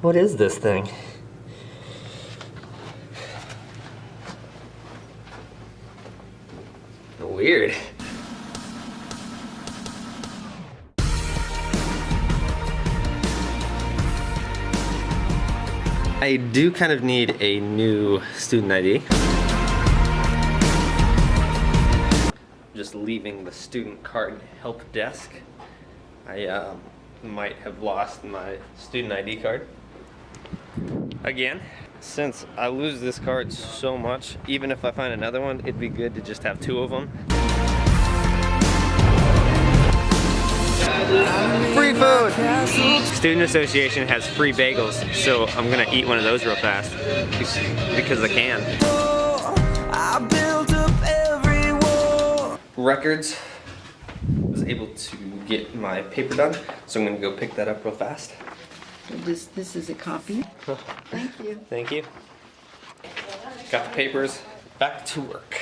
What is this thing? Weird. I do kind of need a new student ID. Just leaving the student card help desk. I might have lost my student ID card. Again, since I lose this card so much, even if I find another one, it'd be good to just have two of them. Free food! Student Association has free bagels, so I'm gonna eat one of those real fast because I can. Records. I was able to get my paper done, so I'm gonna go pick that up real fast. This is a copy. Thank you. Thank you. Got the papers. Back to work.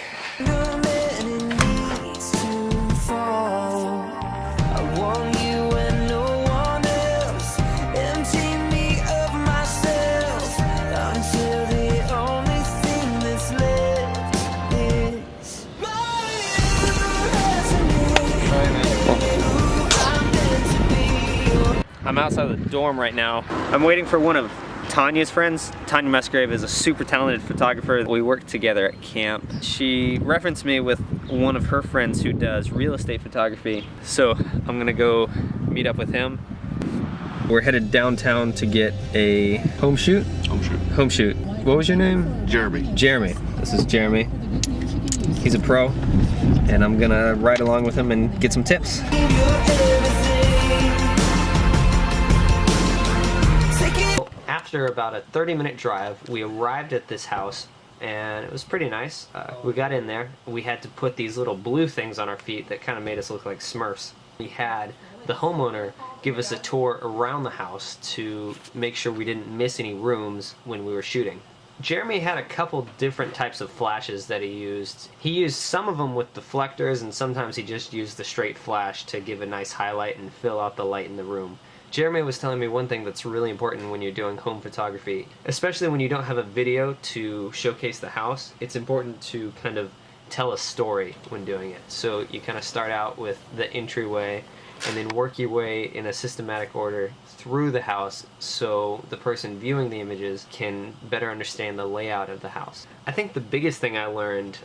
I'm outside of the dorm right now. I'm waiting for one of Tanya's friends. Tanya Musgrave is a super talented photographer. We work together at camp. She referenced me with one of her friends who does real estate photography. So I'm gonna go meet up with him. We're headed downtown to get a home shoot? Home shoot. What was your name? Jeremy. Jeremy. This is Jeremy. He's a pro, and I'm gonna ride along with him and get some tips. After about a 30-minute drive, we arrived at this house, and it was pretty nice. We got in there. We had to put these little blue things on our feet that kind of made us look like Smurfs. We had the homeowner give us a tour around the house to make sure we didn't miss any rooms when we were shooting. Jeremy had a couple different types of flashes that he used. He used some of them with deflectors, and sometimes he just used the straight flash to give a nice highlight and fill out the light in the room. Jeremy was telling me one thing that's really important when you're doing home photography, especially when you don't have a video to showcase the house. It's important to kind of tell a story when doing it. So you kind of start out with the entryway and then work your way in a systematic order through the house so the person viewing the images can better understand the layout of the house. I think the biggest thing I learned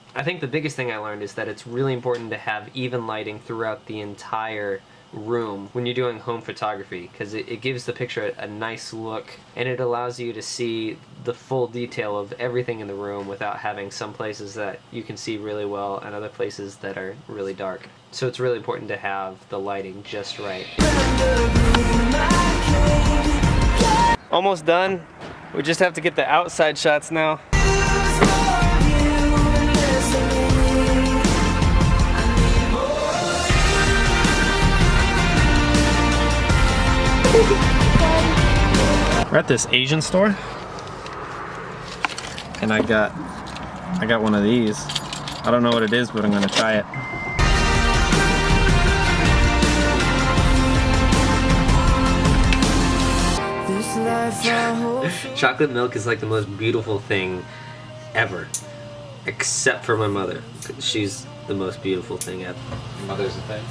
is that it's really important to have even lighting throughout the entire room when you're doing home photography, because it gives the picture a nice look, and it allows you to see the full detail of everything in the room without having some places that you can see really well and other places that are really dark. So it's really important to have the lighting just right. Almost done. We just have to get the outside shots now. We're at this Asian store, and I got one of these. I don't know what it is, but I'm gonna try it. Chocolate milk is like the most beautiful thing ever, except for my mother. She's the most beautiful thing ever. Mother's a thing.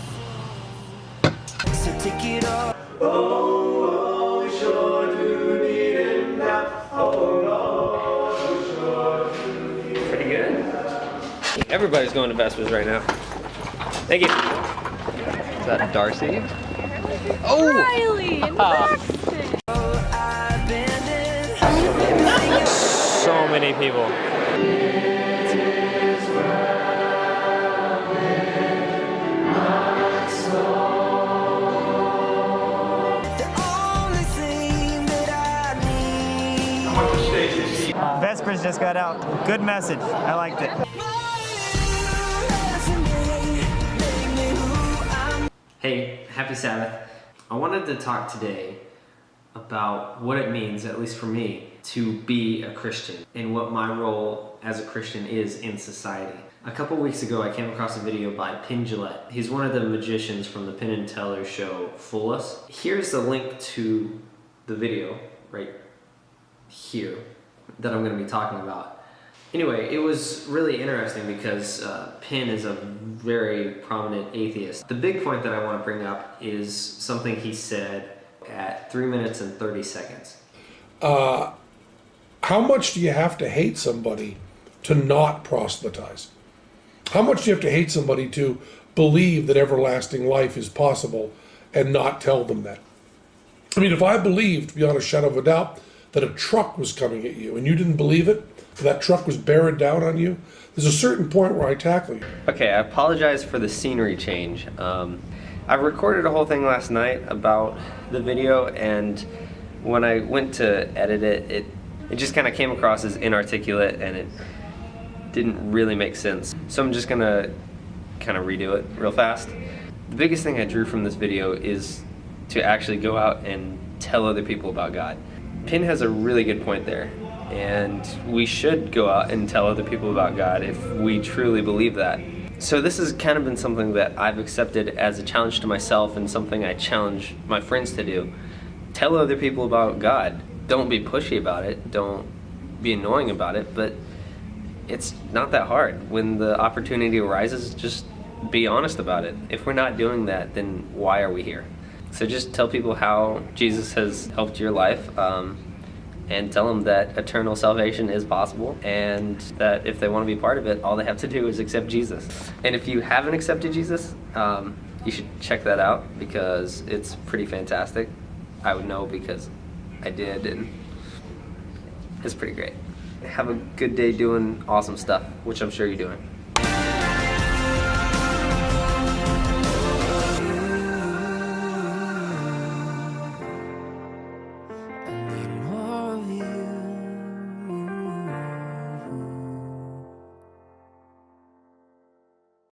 Pretty good. Everybody's going to Vespers right now. Thank you. Is that Darcy? Oh! Riley and Braxton. So many people. Vespers just got out. Good message. I liked it. Hey, happy Sabbath. I wanted to talk today about what it means, at least for me, to be a Christian and what my role as a Christian is in society. A couple weeks ago, I came across a video by Penn Jillette. He's one of the magicians from the Penn and Teller show, Fool Us. Here's the link to the video right here that I'm going to be talking about. Anyway, it was really interesting because Penn is a very prominent atheist. The big point that I want to bring up is something he said at 3 minutes and 30 seconds. How much do you have to hate somebody to not proselytize? How much do you have to hate somebody to believe that everlasting life is possible and not tell them that? I mean, if I believed beyond a shadow of a doubt that a truck was coming at you and you didn't believe it, that truck was bearing down on you, there's a certain point where I tackle you. Okay, I apologize for the scenery change. I recorded a whole thing last night about the video, and when I went to edit it, it just kind of came across as inarticulate and it didn't really make sense. So I'm just gonna kind of redo it real fast. The biggest thing I drew from this video is to actually go out and tell other people about God. Penn has a really good point there, and we should go out and tell other people about God if we truly believe that. So this has kind of been something that I've accepted as a challenge to myself and something I challenge my friends to do. Tell other people about God. Don't be pushy about it, don't be annoying about it, but it's not that hard. When the opportunity arises, just be honest about it. If we're not doing that, then why are we here? So just tell people how Jesus has helped your life, and tell them that eternal salvation is possible, and that if they want to be part of it, all they have to do is accept Jesus. And if you haven't accepted Jesus, you should check that out because it's pretty fantastic. I would know because I did, and it's pretty great. Have a good day doing awesome stuff, which I'm sure you're doing.